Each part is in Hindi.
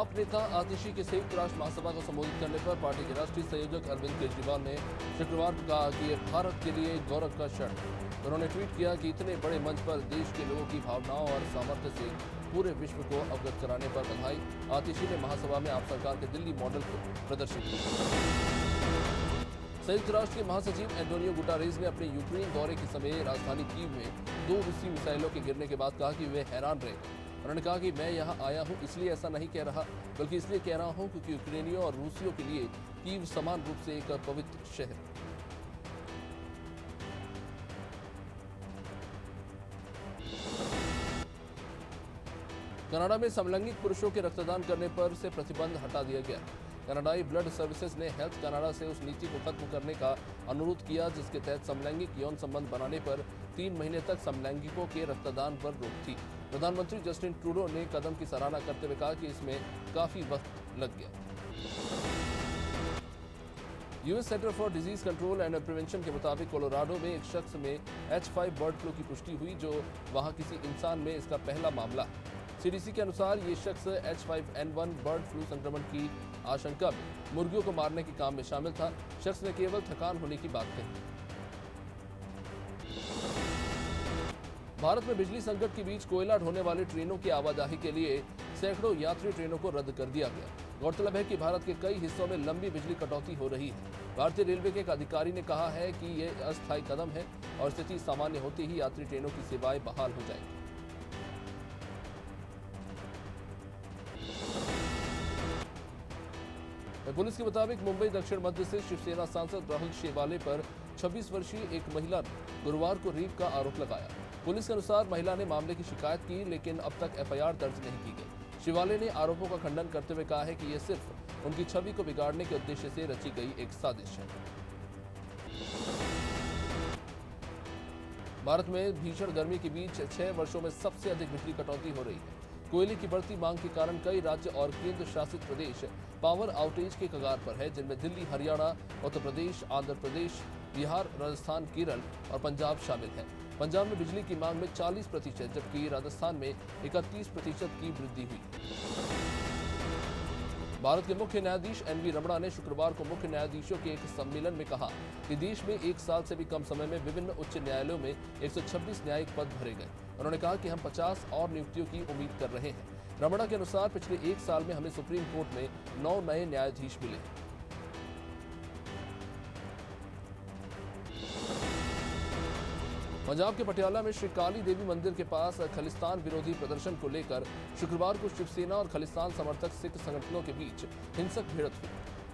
आप नेता आतिशी के संयुक्त राष्ट्र महासभा को संबोधित करने पर पार्टी के राष्ट्रीय संयोजक अरविंद केजरीवाल ने शुक्रवार को कहा कि यह भारत के लिए गौरव का क्षण। उन्होंने ट्वीट किया कि इतने बड़े मंच पर देश के लोगों की भावनाओं और सामर्थ्य से पूरे विश्व को अवगत कराने पर बधाई। आतिशी ने महासभा में आप सरकार के दिल्ली मॉडल को प्रदर्शित किया। संयुक्त राष्ट्र के महासचिव एंटोनियो गुटारेस ने अपने यूक्रेन दौरे के समय राजधानी कीव में 2 रूसी मिसाइलों के गिरने के बाद कहा कि वे हैरान रहे। उन्होंने कहा कि मैं यहां आया हूं इसलिए ऐसा नहीं कह रहा, बल्कि इसलिए कह रहा हूं क्योंकि यूक्रेनियों और रूसियों के लिए कीव समान रूप से एक पवित्र शहर है। कनाडा में समलैंगिक पुरुषों के रक्तदान करने पर से प्रतिबंध हटा दिया गया। कनाडाई ब्लड सर्विसेज ने हेल्थ कनाडा से उस नीति को खत्म करने का अनुरोध किया जिसके तहत समलैंगिक यौन संबंध बनाने पर 3 महीने तक समलैंगिकों के रक्तदान पर रोक थी। प्रधानमंत्री जस्टिन ट्रूडो ने कदम की सराहना करते हुए कहा कि इसमें काफी वक्त लग गया। US centre for disease control and prevention के मुताबिक कोलोराडो में एक शख्स में H5 बर्ड फ्लू की पुष्टि हुई, जो वहां किसी इंसान में इसका पहला मामला है। सीडीसी के अनुसार ये शख्स H5N1 बर्ड फ्लू संक्रमण की आशंका में मुर्गियों को मारने के काम में शामिल था। शख्स ने केवल थकान होने की बात कही। भारत में बिजली संकट के बीच कोयला ढोने वाली ट्रेनों की आवाजाही के लिए सैकड़ों यात्री ट्रेनों को रद्द कर दिया गया। गौरतलब है कि भारत के कई हिस्सों में लंबी बिजली कटौती हो रही है। भारतीय रेलवे के एक अधिकारी ने कहा है कि यह अस्थायी कदम है और स्थिति सामान्य होते ही यात्री ट्रेनों की सेवाएं बहाल हो जाएंगी। पुलिस के मुताबिक मुंबई दक्षिण मध्य से शिवसेना सांसद राहुल शेवाले पर 26 वर्षीय एक महिला ने गुरुवार को रेप का आरोप लगाया। पुलिस के अनुसार महिला ने मामले की शिकायत की, लेकिन अब तक एफआईआर दर्ज नहीं की गई। शेवाले ने आरोपों का खंडन करते हुए कहा है कि यह सिर्फ उनकी छवि को बिगाड़ने के उद्देश्य से रची गई एक साजिश है। भारत में भीषण गर्मी के बीच 6 वर्षों में सबसे अधिक बिजली कटौती हो रही है। कोयले की बढ़ती मांग के कारण कई राज्य और केंद्र शासित प्रदेश पावर आउटेज के कगार पर है, जिनमें दिल्ली, हरियाणा, उत्तर प्रदेश, आंध्र प्रदेश, बिहार, राजस्थान, केरल और पंजाब शामिल हैं। पंजाब में बिजली की मांग में 40%, जबकि राजस्थान में 31% की वृद्धि हुई। भारत के मुख्य न्यायाधीश एनवी रमणा ने शुक्रवार को मुख्य न्यायाधीशों के एक सम्मेलन में कहा कि देश में 1 साल से भी कम समय में विभिन्न उच्च न्यायालयों में 126 न्यायिक पद भरे गए। उन्होंने कहा कि हम 50 और नियुक्तियों की उम्मीद कर रहे हैं। रमणा के अनुसार पिछले 1 साल में हमें सुप्रीम कोर्ट में 9 नए न्यायाधीश मिले। पंजाब के पटियाला में श्री काली देवी मंदिर के पास खालिस्तान विरोधी प्रदर्शन को लेकर शुक्रवार को शिवसेना और खालिस्तान समर्थक सिख संगठनों के बीच हिंसक भिड़ंत हुई।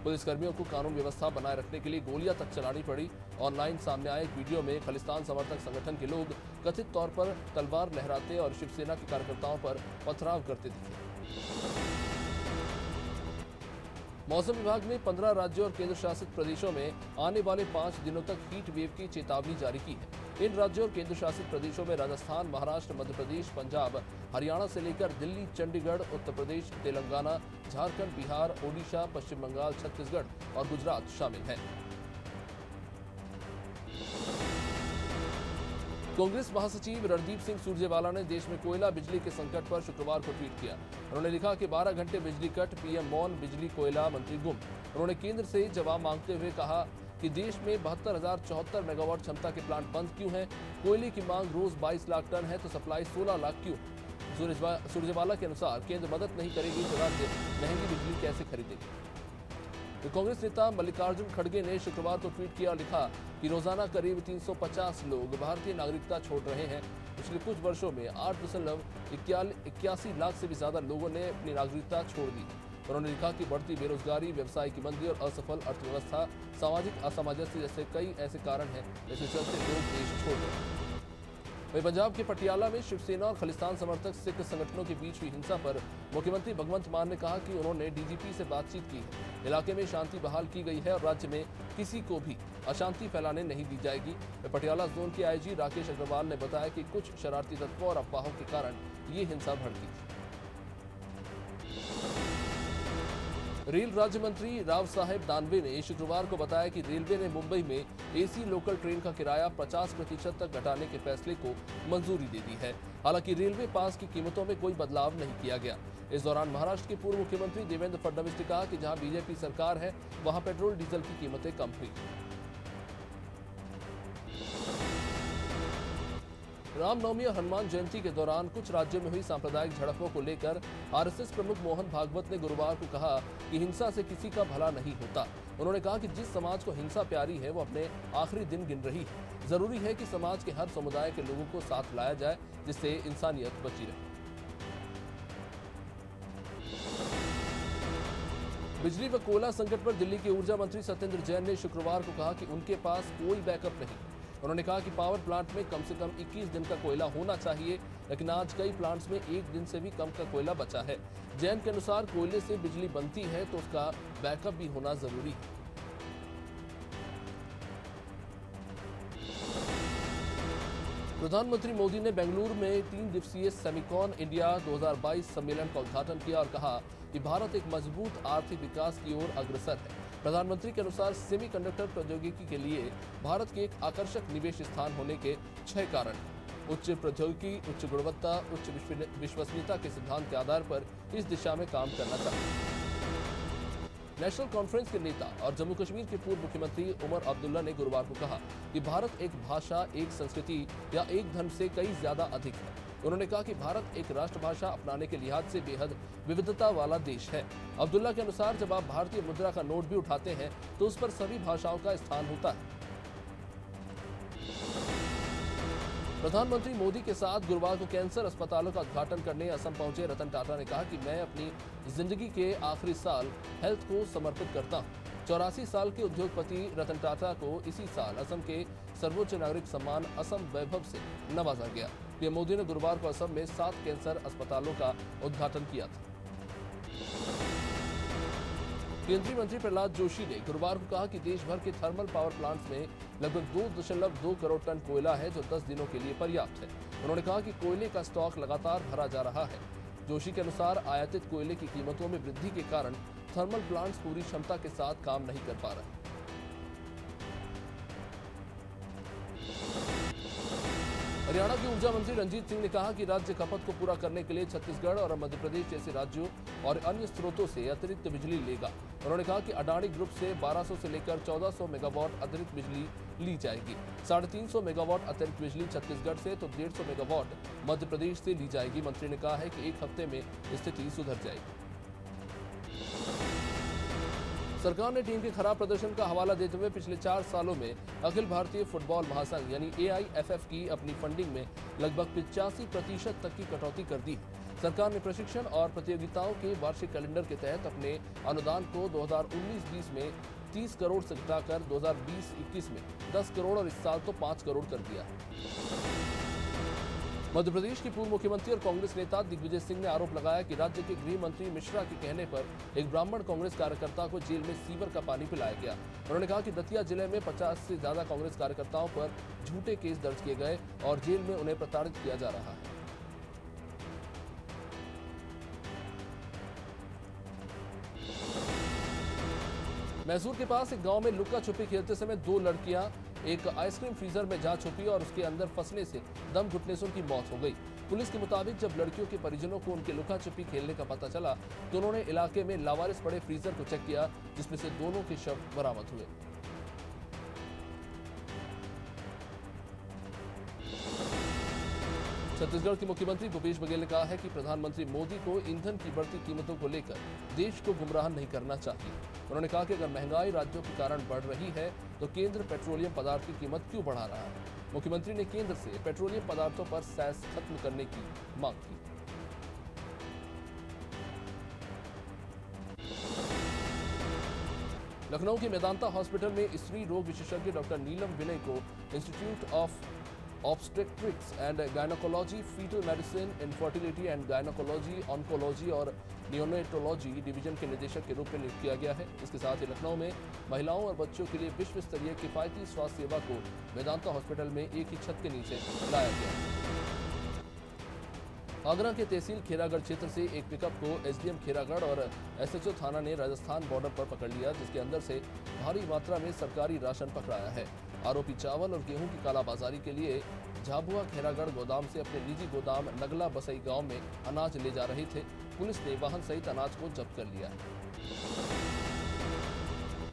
पुलिसकर्मियों को कानून व्यवस्था बनाए रखने के लिए गोलियां तक चलानी पड़ी। ऑनलाइन सामने आए एक वीडियो में खालिस्तान समर्थक संगठन के लोग कथित तौर पर तलवार लहराते और शिवसेना के कार्यकर्ताओं पर पथराव करते दिखे। मौसम विभाग ने 15 राज्यों और केंद्र शासित प्रदेशों में आने वाले 5 दिनों तक हीट वेव की चेतावनी जारी की है। इन राज्यों और केंद्र शासित प्रदेशों में राजस्थान, महाराष्ट्र, मध्य प्रदेश, पंजाब, हरियाणा से लेकर दिल्ली, चंडीगढ़, उत्तर प्रदेश, तेलंगाना, झारखंड, बिहार, ओडिशा, पश्चिम बंगाल, छत्तीसगढ़ और गुजरात शामिल हैं। कांग्रेस महासचिव रणदीप सिंह सुरजेवाला ने देश में कोयला बिजली के संकट पर शुक्रवार को ट्वीट किया। उन्होंने लिखा कि 12 घंटे बिजली कट, पीएम मौन, बिजली कोयला मंत्री गुम। उन्होंने केंद्र से जवाब मांगते हुए कहा कि देश में 72,074 मेगावाट क्षमता के प्लांट बंद क्यों हैं? कोयले की मांग रोज 22 लाख टन है तो सप्लाई 16 लाख क्यों? सुरजेवाला के अनुसार केंद्र मदद नहीं करेगी तो राज्य महंगी बिजली कैसे खरीदेगी? तो कांग्रेस नेता मल्लिकार्जुन खड़गे ने शुक्रवार को ट्वीट किया, लिखा कि रोजाना करीब 350 लोग भारतीय नागरिकता छोड़ रहे हैं। पिछले कुछ वर्षों में 8.81 लाख से भी ज्यादा लोगों ने अपनी नागरिकता छोड़ दी। उन्होंने लिखा कि बढ़ती बेरोजगारी, व्यवसाय की मंदी और असफल अर्थव्यवस्था, सामाजिक असामंजस्य जैसे कई ऐसे कारण हैं जिसके चलते लोग देश छोड़ रहे हैं। वहीं पंजाब के पटियाला में शिवसेना और खालिस्तान समर्थक सिख संगठनों के बीच हुई हिंसा पर मुख्यमंत्री भगवंत मान ने कहा कि उन्होंने डीजीपी से बातचीत की है। इलाके में शांति बहाल की गई है और राज्य में किसी को भी अशांति फैलाने नहीं दी जाएगी। पटियाला जोन के आईजी राकेश अग्रवाल ने बताया कि कुछ शरारती तत्वों और अफवाहों के कारण ये हिंसा भड़की थी। रेल राज्य मंत्री राव साहेब दानवे ने शुक्रवार को बताया कि रेलवे ने मुंबई में एसी लोकल ट्रेन का किराया 50% तक घटाने के फैसले को मंजूरी दे दी है। हालांकि रेलवे पास की कीमतों में कोई बदलाव नहीं किया गया। इस दौरान महाराष्ट्र के पूर्व मुख्यमंत्री देवेंद्र फडणवीस ने कहा कि जहां बीजेपी सरकार है वहां पेट्रोल डीजल की कीमतें कम हुई। रामनवमी और हनुमान जयंती के दौरान कुछ राज्यों में हुई सांप्रदायिक झड़पों को लेकर आरएसएस प्रमुख मोहन भागवत ने गुरुवार को कहा कि हिंसा से किसी का भला नहीं होता। उन्होंने कहा कि जिस समाज को हिंसा प्यारी है वो अपने आखिरी दिन गिन रही है। जरूरी है कि समाज के हर समुदाय के लोगों को साथ लाया जाए जिससे इंसानियत बची रहे। बिजली व कोयला संकट पर दिल्ली के ऊर्जा मंत्री सत्येंद्र जैन ने शुक्रवार को कहा कि उनके पास कोई बैकअप नहीं। उन्होंने कहा कि पावर प्लांट में कम से कम 21 दिन का कोयला होना चाहिए, लेकिन आज कई प्लांट्स में एक दिन से भी कम का कोयला बचा है। जैन के अनुसार कोयले से बिजली बनती है तो उसका बैकअप भी होना जरूरी है। प्रधानमंत्री मोदी ने बेंगलुरु में 3 दिवसीय सेमिकॉन इंडिया 2022 सम्मेलन का उद्घाटन किया और कहा कि भारत एक मजबूत आर्थिक विकास की ओर अग्रसर है। प्रधानमंत्री के अनुसार सेमीकंडक्टर प्रौद्योगिकी के लिए भारत के एक आकर्षक निवेश स्थान होने के 6 कारण हैं। उच्च प्रौद्योगिकी, उच्च गुणवत्ता, उच्च विश्वसनीयता के सिद्धांत के आधार पर इस दिशा में काम करना चाहिए। नेशनल कॉन्फ्रेंस के नेता और जम्मू कश्मीर के पूर्व मुख्यमंत्री उमर अब्दुल्ला ने गुरुवार को कहा कि भारत एक भाषा, एक संस्कृति या एक धर्म से कई ज्यादा अधिक है। उन्होंने कहा कि भारत एक राष्ट्रभाषा अपनाने के लिहाज से बेहद विविधता वाला देश है। अब्दुल्ला के अनुसार जब आप भारतीय मुद्रा का नोट भी उठाते हैं तो उस पर सभी भाषाओं का स्थान होता है। प्रधानमंत्री मोदी के साथ गुरुवार को कैंसर अस्पतालों का उद्घाटन करने असम पहुंचे रतन टाटा ने कहा कि मैं अपनी जिंदगी के आखिरी साल हेल्थ को समर्पित करता हूं। 84 साल के उद्योगपति रतन टाटा को इसी साल असम के सर्वोच्च नागरिक सम्मान असम वैभव से नवाजा गया। पीएम मोदी ने गुरुवार को असम में 7 कैंसर अस्पतालों का उद्घाटन किया था। केंद्रीय मंत्री प्रहलाद जोशी ने गुरुवार को कहा कि देश भर के थर्मल पावर प्लांट्स में लगभग 2.2 करोड़ टन कोयला है जो 10 दिनों के लिए पर्याप्त है। उन्होंने कहा कि कोयले का स्टॉक लगातार भरा जा रहा है। जोशी के अनुसार आयातित कोयले की कीमतों में वृद्धि के कारण थर्मल प्लांट्स पूरी क्षमता के साथ काम नहीं कर पा रहे। हरियाणा के ऊर्जा मंत्री रंजीत सिंह ने कहा कि राज्य खपत को पूरा करने के लिए छत्तीसगढ़ और मध्य प्रदेश जैसे राज्यों और अन्य स्रोतों से अतिरिक्त बिजली लेगा। उन्होंने कहा कि अडानी ग्रुप से 1200 से लेकर 1400 मेगावाट अतिरिक्त बिजली ली जाएगी। 350 मेगावाट अतिरिक्त बिजली छत्तीसगढ़ से तो 150 मेगावाट मध्य प्रदेश से ली जाएगी। मंत्री ने कहा है कि एक हफ्ते में स्थिति सुधर जाएगी। सरकार ने टीम के खराब प्रदर्शन का हवाला देते हुए पिछले 4 सालों में अखिल भारतीय फुटबॉल महासंघ यानी AIFF की अपनी फंडिंग में लगभग 85% तक की कटौती कर दी है। सरकार ने प्रशिक्षण और प्रतियोगिताओं के वार्षिक कैलेंडर के तहत अपने अनुदान को 2019-20 में 30 करोड़ से घटाकर 2020-21 में 10 करोड़ और इस साल तो 5 करोड़ कर दिया। मध्य प्रदेश के पूर्व मुख्यमंत्री और कांग्रेस नेता दिग्विजय सिंह ने आरोप लगाया कि राज्य के गृह मंत्री मिश्रा के कहने पर एक ब्राह्मण कांग्रेस कार्यकर्ता को जेल में सीवर का पानी पिलाया गया। उन्होंने कहा कि दतिया जिले में 50 से ज्यादा कांग्रेस कार्यकर्ताओं पर झूठे केस दर्ज किए गए और जेल में उन्हें प्रताड़ित किया जा रहा है। मैसूर के पास एक गांव में लुक्का छुपी खेलते समय 2 लड़कियां एक आइसक्रीम फ्रीजर में जा छुपी और उसके अंदर फंसने से दम घुटने से उनकी मौत हो गई। पुलिस के मुताबिक जब लड़कियों के परिजनों को उनके लुका छुपी खेलने का पता चला तो उन्होंने इलाके में लावारिस पड़े फ्रीजर को चेक किया जिसमें से दोनों के शव बरामद हुए। छत्तीसगढ़ के मुख्यमंत्री भूपेश बघेल ने कहा है कि प्रधानमंत्री मोदी को ईंधन की बढ़ती कीमतों को लेकर देश को गुमराह नहीं करना चाहिए। उन्होंने कहा कि अगर महंगाई राज्यों के कारण बढ़ रही है तो केंद्र पेट्रोलियम पदार्थ की कीमत क्यों बढ़ा रहा है। मुख्यमंत्री ने केंद्र से पेट्रोलियम पदार्थों पर सेस खत्म करने की मांग की। लखनऊ के मेदांता हॉस्पिटल में स्त्री रोग विशेषज्ञ डॉक्टर नीलम विनय को institute of obstetrics and gynaecology, foetal medicine, infertility and gynaecology, oncology और नियोनेटोलॉजी डिवीजन के निदेशक के रूप में नियुक्त किया गया है। इसके साथ ही लखनऊ में महिलाओं और बच्चों के लिए विश्व स्तरीय किफायती स्वास्थ्य सेवा को मेदांता हॉस्पिटल में एक ही छत के नीचे लाया गया है। आगरा के तहसील खेरागढ़ क्षेत्र से एक पिकअप को एसडीएम खेरागढ़ और एसएचओ थाना ने राजस्थान बॉर्डर पर पकड़ लिया, जिसके अंदर से भारी मात्रा में सरकारी राशन पकड़ाया है। आरोपी चावल और गेहूं की कालाबाजारी के लिए झाबुआ खेरागढ़ गोदाम से अपने निजी गोदाम नगला बसई गांव में अनाज ले जा रहे थे। पुलिस ने वाहन सहित अनाज को जब्त कर लिया।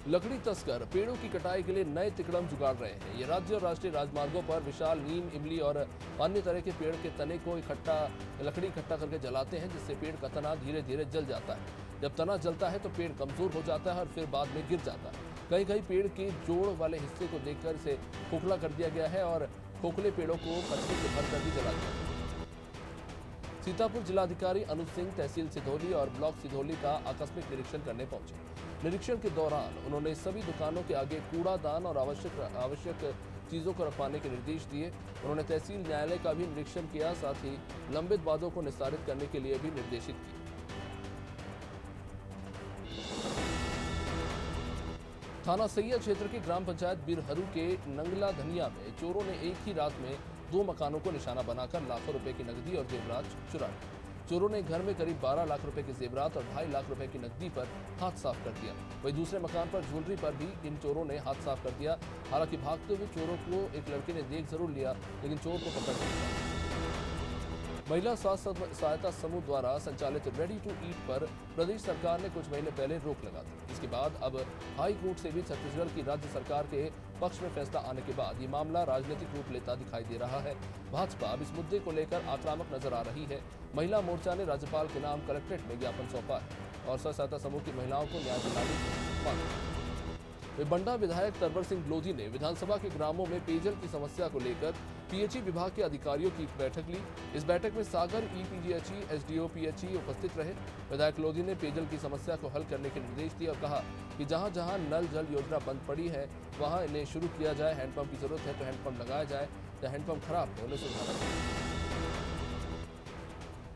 लकड़ी तस्कर पेड़ों की कटाई के लिए नए तिकड़म जुगाड़ रहे हैं। ये राज्य और राष्ट्रीय राजमार्गों पर विशाल नीम, इमली और अन्य तरह के पेड़ के तने को लकड़ी इकट्ठा करके जलाते हैं, जिससे पेड़ का तना धीरे धीरे जल जाता है। जब तना जलता है तो पेड़ कमजोर हो जाता है और फिर बाद में गिर जाता है। कहीं कहीं पेड़ के जोड़ वाले हिस्से को देखकर इसे खोखला कर दिया गया है और खोखले पेड़ों को कचरे से भरकर भी जला दिया। सीतापुर जिलाधिकारी अनुज सिंह तहसील सिधौली और ब्लॉक सिधौली का आकस्मिक निरीक्षण करने पहुंचे। निरीक्षण के दौरान उन्होंने सभी दुकानों के आगे कूड़ादान और आवश्यक चीजों को रखवाने के निर्देश दिए। उन्होंने तहसील न्यायालय का भी निरीक्षण किया, साथ ही लंबित वादों को निस्तारित करने के लिए भी निर्देशित किया। थाना सैयद क्षेत्र के ग्राम पंचायत बिरहरू के नंगला धनिया में चोरों ने एक ही रात में 2 मकानों को निशाना बनाकर लाखों रुपए की नकदी और जेवरात चुरा लिए। चोरों ने घर में करीब 12 लाख रुपए के जेवरात और 2.5 लाख रुपए की नकदी पर हाथ साफ कर दिया। वहीं दूसरे मकान पर ज्वेलरी पर भी इन चोरों ने हाथ साफ कर दिया। हालांकि भागते हुए चोरों को एक लड़के ने देख जरूर लिया, लेकिन चोर को पकड़ नहीं पाया। महिला स्वास्थ्य सहायता समूह द्वारा संचालित रेडी टू ईट पर प्रदेश सरकार ने कुछ महीने पहले रोक लगा दी। इसके बाद अब हाई कोर्ट से भी छत्तीसगढ़ की राज्य सरकार के पक्ष में फैसला आने के बाद ये मामला राजनीतिक रूप लेता दिखाई दे रहा है। भाजपा अब इस मुद्दे को लेकर आक्रामक नजर आ रही है। महिला मोर्चा ने राज्यपाल के नाम कलेक्ट्रेट में ज्ञापन सौंपा है और स्व सहायता समूह की महिलाओं को न्याय दिलाने की मांग की। बंडा विधायक तरवर सिंह लोधी ने विधानसभा के ग्रामों में पेयजल की समस्या को लेकर पीएचई विभाग के अधिकारियों की बैठक ली। इस बैठक में सागर ईपीजीएचई, एसडीओ पीएचई उपस्थित रहे। विधायक लोधी ने पेयजल की समस्या को हल करने के निर्देश दिए और कहा कि जहां जहां नल जल योजना बंद पड़ी है वहां इन्हें शुरू किया जाए। हैंडपंप की जरूरत है तो हैंडपंप लगाया जाए, या हैंडपंप खराब है उन्हें सुधारा जाए।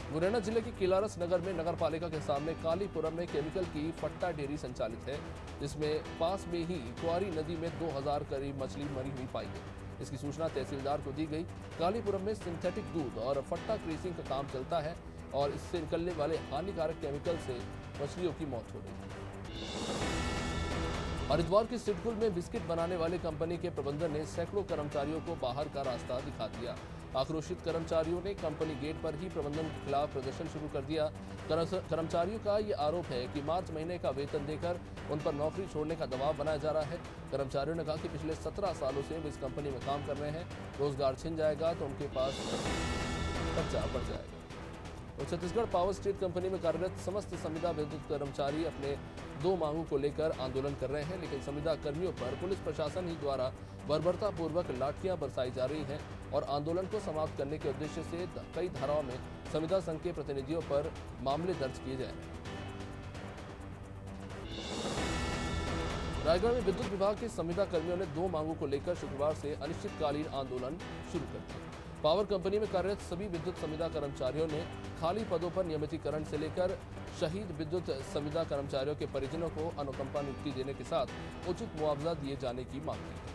मुरैना जिले के किलारस नगर में नगर पालिका के सामने कालीपुरम में केमिकल की फट्टा डेयरी संचालित है, जिसमें पास में ही कुआरी नदी में 2000 करीब मछली मरी हुई पाई गई। इसकी सूचना तहसीलदार को दी गई। कालीपुरम में सिंथेटिक दूध और फट्टा क्रीसिंग का काम चलता है और इससे निकलने वाले हानिकारक केमिकल से मछलियों की मौत हो रही है। हरिद्वार के सिडकुल में बिस्किट बनाने वाली कंपनी के प्रबंधन ने सैकड़ों कर्मचारियों को बाहर का रास्ता दिखा दिया। आक्रोशित कर्मचारियों ने कंपनी गेट पर ही प्रबंधन के खिलाफ प्रदर्शन शुरू कर दिया। कर्मचारियों का ये आरोप है कि मार्च महीने का वेतन देकर उन पर नौकरी छोड़ने का दबाव बनाया जा रहा है। कर्मचारियों ने कहा कि पिछले 17 सालों से वे इस कंपनी में काम कर रहे हैं, रोजगार छिन जाएगा तो उनके पास खर्चा बढ़ जाएगा। और छत्तीसगढ़ पावर स्टेट कंपनी में कार्यरत समस्त संविदा विद्युत कर्मचारी अपने 2 मांगों को लेकर आंदोलन कर रहे हैं, लेकिन संविदा कर्मियों पर पुलिस प्रशासन ही द्वारा बर्बरतापूर्वक लाठियां बरसाई जा रही हैं और आंदोलन को समाप्त करने के उद्देश्य से कई धाराओं में संविदा संघ के प्रतिनिधियों पर मामले दर्ज किए जा रहे हैं। रायगढ़ में विद्युत विभाग के संविदा कर्मियों ने 2 मांगों को लेकर शुक्रवार से अनिश्चितकालीन आंदोलन शुरू कर दिया। पावर कंपनी में कार्यरत सभी विद्युत संविदा कर्मचारियों ने खाली पदों पर नियमितीकरण से लेकर शहीद विद्युत संविदा कर्मचारियों के परिजनों को अनुकंपा नियुक्ति देने के साथ उचित मुआवजा दिए जाने की मांग की है।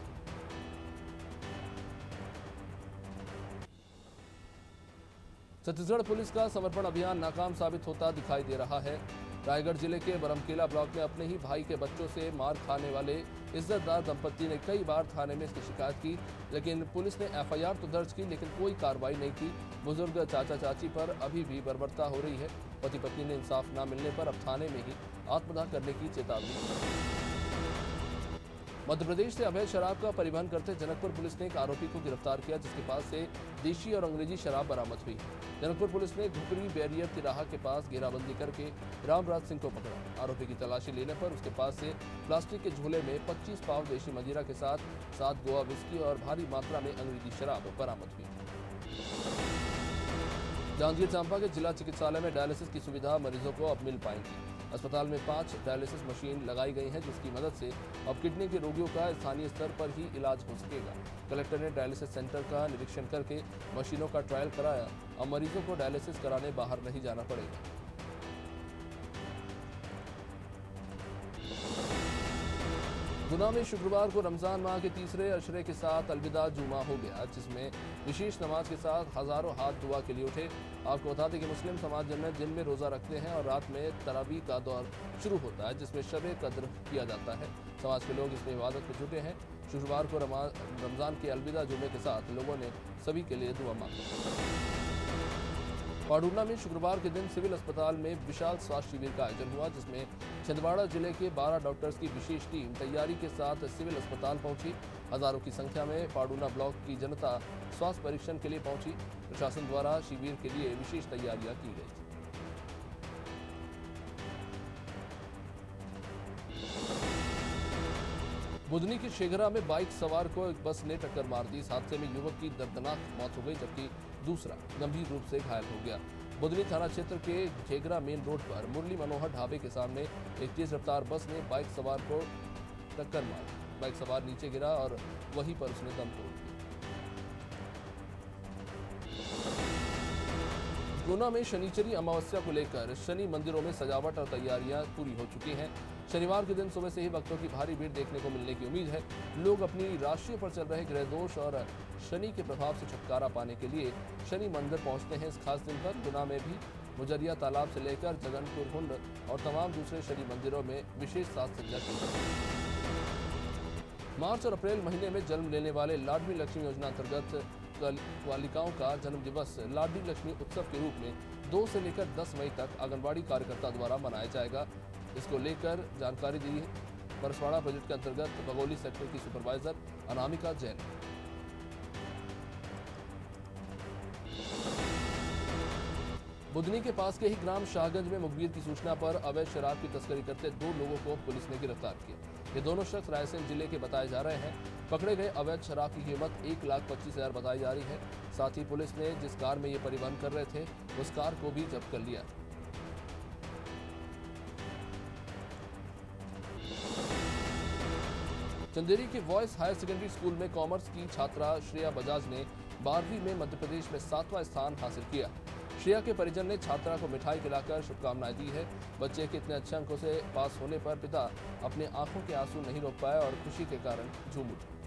छत्तीसगढ़ पुलिस का समर्पण अभियान नाकाम साबित होता दिखाई दे रहा है। रायगढ़ जिले के बरमकेला ब्लॉक में अपने ही भाई के बच्चों से मार खाने वाले इज्जतदार दंपत्ति ने कई बार थाने में इसकी शिकायत की, लेकिन पुलिस ने एफआईआर तो दर्ज की, लेकिन कोई कार्रवाई नहीं की। बुजुर्ग चाचा चाची पर अभी भी बर्बरता हो रही है। पति पत्नी ने इंसाफ न मिलने पर अब थाने में ही आत्मदाह करने की चेतावनी दी। मध्य प्रदेश से अवैध शराब का परिवहन करते जनकपुर पुलिस ने एक आरोपी को गिरफ्तार किया, जिसके पास से देशी और अंग्रेजी शराब बरामद हुई। जनकपुर पुलिस ने घुकरी बैरियर तिराहा के पास घेराबंदी करके रामराज सिंह को पकड़ा। आरोपी की तलाशी लेने पर उसके पास से प्लास्टिक के झोले में 25 पाव देशी मदिरा के साथ 7 गोवा विस्की और भारी मात्रा में अंग्रेजी शराब बरामद हुई। जांजगीर चांपा के जिला चिकित्सालय में डायलिसिस की सुविधा मरीजों को अब मिल पाएगी। अस्पताल में 5 डायलिसिस मशीन लगाई गई हैं, जिसकी मदद से अब किडनी के रोगियों का स्थानीय स्तर पर ही इलाज हो सकेगा। कलेक्टर ने डायलिसिस सेंटर का निरीक्षण करके मशीनों का ट्रायल कराया। अब मरीजों को डायलिसिस कराने बाहर नहीं जाना पड़ेगा। गुना में शुक्रवार को रमजान माह के तीसरे अशरे के साथ अलविदा जुमा हो गया, जिसमें विशेष नमाज के साथ हजारों हाथ दुआ के लिए उठे। आपको बता दें कि मुस्लिम समाज में दिन में रोजा रखते हैं और रात में तरावी का दौर शुरू होता है, जिसमें शब कद्र किया जाता है। समाज के लोग इसमें इबादत में जुटे हैं। शुक्रवार को रमजान के अलविदा जुमे के साथ लोगों ने सभी के लिए दुआ मांगी। पाडूना में शुक्रवार के दिन सिविल अस्पताल में विशाल स्वास्थ्य शिविर का आयोजन हुआ, जिसमें छिंदवाड़ा जिले के 12 डॉक्टर्स की विशेष टीम तैयारी के साथ सिविल अस्पताल पहुंची। हजारों की संख्या में पाडूना ब्लॉक की जनता स्वास्थ्य परीक्षण के लिए पहुंची। प्रशासन द्वारा शिविर के लिए विशेष तैयारियां की गई। बुधनी के शेखरा में बाइक सवार को एक बस ने टक्कर मार दी। इस हादसे में युवक की दर्दनाक मौत हो गई, जबकि दूसरा गंभीर रूप से घायल हो गया। बुधनी थाना क्षेत्र के शेखरा मेन रोड पर मुरली मनोहर ढाबे के सामने एक तेज रफ्तार बस ने बाइक सवार को टक्कर मार दी। बाइक सवार नीचे गिरा और वहीं पर उसने दम तोड़ दिया। गुना में शनिचरी अमावस्या को लेकर शनि मंदिरों में सजावट और तैयारियां पूरी हो चुकी हैं। शनिवार के दिन सुबह से ही भक्तों की भारी भीड़ देखने को मिलने की उम्मीद है। लोग अपनी राशियों पर चल रहे ग्रह दोष और शनि के प्रभाव से छुटकारा पाने के लिए शनि मंदिर पहुंचते हैं। इस खास दिन पर गुना में भी मुजरिया तालाब से लेकर जगनपुर कुंड और तमाम दूसरे शनि मंदिरों में विशेष साज सज्जा की गई। मार्च और अप्रैल महीने में जन्म लेने वाले लाडली लक्ष्मी योजना अंतर्गत बालिकाओं का जन्म दिवस लाडली लक्ष्मी उत्सव के रूप में 2 से लेकर 10 मई तक आंगनबाड़ी कार्यकर्ता द्वारा मनाया जाएगा। इसको लेकर जानकारी दी मरसवाड़ा प्रोजेक्ट के अंतर्गत बगोली सेक्टर की सुपरवाइजर अनामिका जैन। बुधनी के पास के ही ग्राम शाहगंज में मुखबिर की सूचना पर अवैध शराब की तस्करी करते 2 लोगों को पुलिस ने गिरफ्तार किया। ये दोनों शख्स रायसेन जिले के बताए जा रहे हैं। पकड़े गए अवैध शराब की कीमत 1,25,000 बताई जा रही है। साथ ही पुलिस ने जिस कार में ये परिवहन कर रहे थे उस कार को भी जब्त कर लिया। चंदेरी के वॉइस हायर सेकेंडरी स्कूल में कॉमर्स की छात्रा श्रेया बजाज ने 12वीं में मध्य प्रदेश में 7वां स्थान हासिल किया। श्रेया के परिजन ने छात्रा को मिठाई खिलाकर शुभकामनाएं दी है। बच्चे के इतने अच्छे अंकों से पास होने पर पिता अपने आंखों के आंसू नहीं रोक पाए और खुशी के कारण झूम उठे।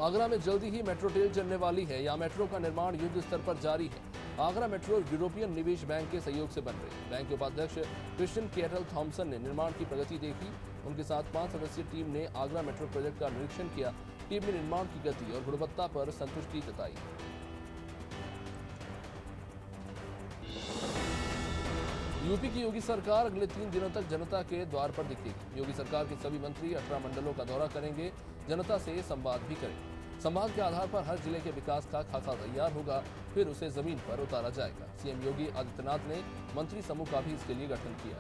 आगरा में जल्दी ही मेट्रो रेल चलने वाली है। यहाँ मेट्रो का निर्माण युद्ध स्तर पर जारी है। आगरा मेट्रो यूरोपियन निवेश बैंक के सहयोग से बन रही है। बैंक के उपाध्यक्ष क्रिश्चियन केटल थॉमसन ने निर्माण की प्रगति देखी। उनके साथ 5 सदस्यीय टीम ने आगरा मेट्रो प्रोजेक्ट का निरीक्षण किया। टीम ने निर्माण की गति और गुणवत्ता पर संतुष्टि जताई। यूपी की योगी सरकार अगले 3 दिनों तक जनता के द्वार पर दिखेगी। योगी सरकार के सभी मंत्री 18 मंडलों का दौरा करेंगे, जनता से संवाद भी करेंगे। संवाद के आधार पर हर जिले के विकास का खाका तैयार होगा, फिर उसे जमीन पर उतारा जाएगा। सीएम योगी आदित्यनाथ ने मंत्री समूह का भी इसके लिए गठन किया।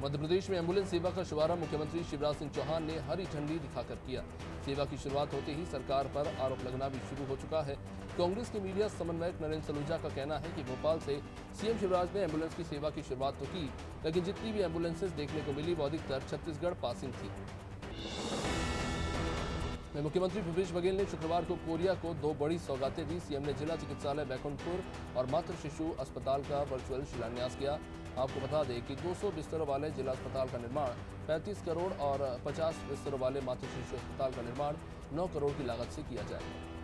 मध्य प्रदेश में एम्बुलेंस सेवा का शुभारंभ मुख्यमंत्री शिवराज सिंह चौहान ने हरी झंडी दिखाकर किया। सेवा की शुरुआत होते ही सरकार पर आरोप लगना भी शुरू हो चुका है। कांग्रेस के मीडिया समन्वयक नरेंद्र सलूजा का कहना है कि भोपाल से सीएम शिवराज ने एम्बुलेंस की सेवा की शुरुआत तो की, लेकिन जितनी भी एम्बुलेंसेज देखने को मिली वो अधिकतर छत्तीसगढ़ पासिंग थी। मुख्यमंत्री भूपेश बघेल ने शुक्रवार को कोरिया को 2 बड़ी सौगातें दी। सीएम ने जिला चिकित्सालय बैकुंठपुर और मातृ शिशु अस्पताल का वर्चुअल शिलान्यास किया। आपको बता दें कि 200 बिस्तरों वाले जिला अस्पताल का निर्माण 35 करोड़ और 50 बिस्तरों वाले मातृ शिशु अस्पताल का निर्माण 9 करोड़ की लागत से किया जाएगा।